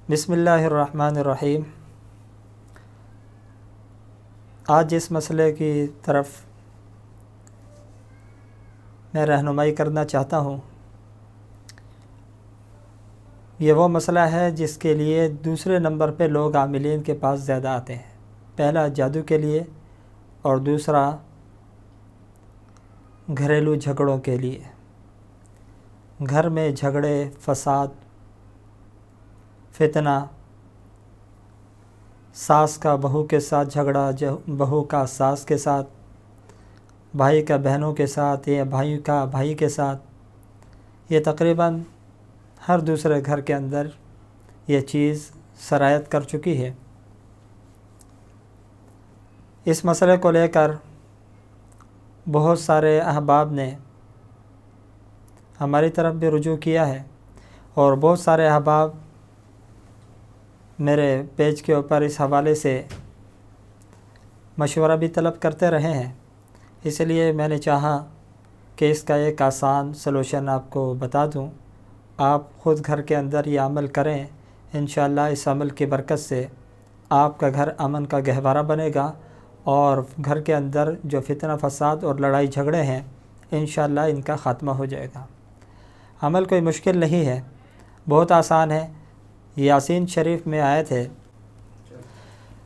بسم اللہ الرحمن الرحیم۔ آج جس مسئلے کی طرف میں رہنمائی کرنا چاہتا ہوں یہ وہ مسئلہ ہے جس کے لیے دوسرے نمبر پہ لوگ عاملین کے پاس زیادہ آتے ہیں۔ پہلا جادو کے لیے اور دوسرا گھریلو جھگڑوں کے لیے۔ گھر میں جھگڑے، فساد، فتنہ، ساس کا بہو کے ساتھ جھگڑا، بہو کا ساس کے ساتھ، بھائی کا بہنوں کے ساتھ یا بھائی کا بھائی کے ساتھ، یہ تقریباً ہر دوسرے گھر کے اندر یہ چیز سرایت کر چکی ہے۔ اس مسئلے کو لے کر بہت سارے احباب نے ہماری طرف بھی رجوع کیا ہے اور بہت سارے احباب میرے پیج کے اوپر اس حوالے سے مشورہ بھی طلب کرتے رہے ہیں۔ اس لیے میں نے چاہا کہ اس کا ایک آسان سلوشن آپ کو بتا دوں، آپ خود گھر کے اندر یہ عمل کریں۔ انشاءاللہ اس عمل کی برکت سے آپ کا گھر امن کا گہوارہ بنے گا اور گھر کے اندر جو فتنہ فساد اور لڑائی جھگڑے ہیں انشاءاللہ ان کا خاتمہ ہو جائے گا۔ عمل کوئی مشکل نہیں ہے، بہت آسان ہے۔ یاسین شریف میں آیت ہے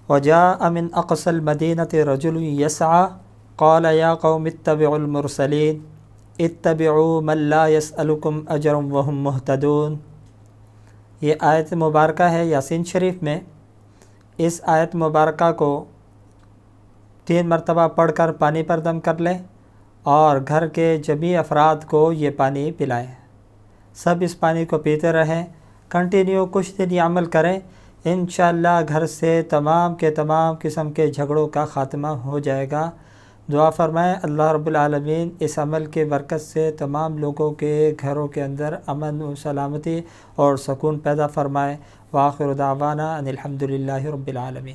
وَجَاءَ مِنْ أَقْصَى الْمَدِينَةِ رَجُلٌ يَسْعَى قَالَ يَا قَوْمِ اتَّبِعُوا الْمُرْسَلِينَ اتَّبِعُوا مَنْ لَا يَسْأَلُكُمْ أَجْرًا وَهُمْ مُهْتَدُونَ۔ یہ آیت مبارکہ ہے یاسین شریف میں۔ اس آیت مبارکہ کو 3 مرتبہ پڑھ کر پانی پر دم کر لیں اور گھر کے جمیع افراد کو یہ پانی پلائیں۔ سب اس پانی کو پیتے رہیں، کنٹینیو کچھ دن یہ عمل کریں، انشاءاللہ گھر سے تمام کے تمام قسم کے جھگڑوں کا خاتمہ ہو جائے گا۔ دعا فرمائیں اللہ رب العالمین اس عمل کی برکت سے تمام لوگوں کے گھروں کے اندر امن و سلامتی اور سکون پیدا فرمائے۔ وآخر دعوانا ان الحمد للہ رب العالمین۔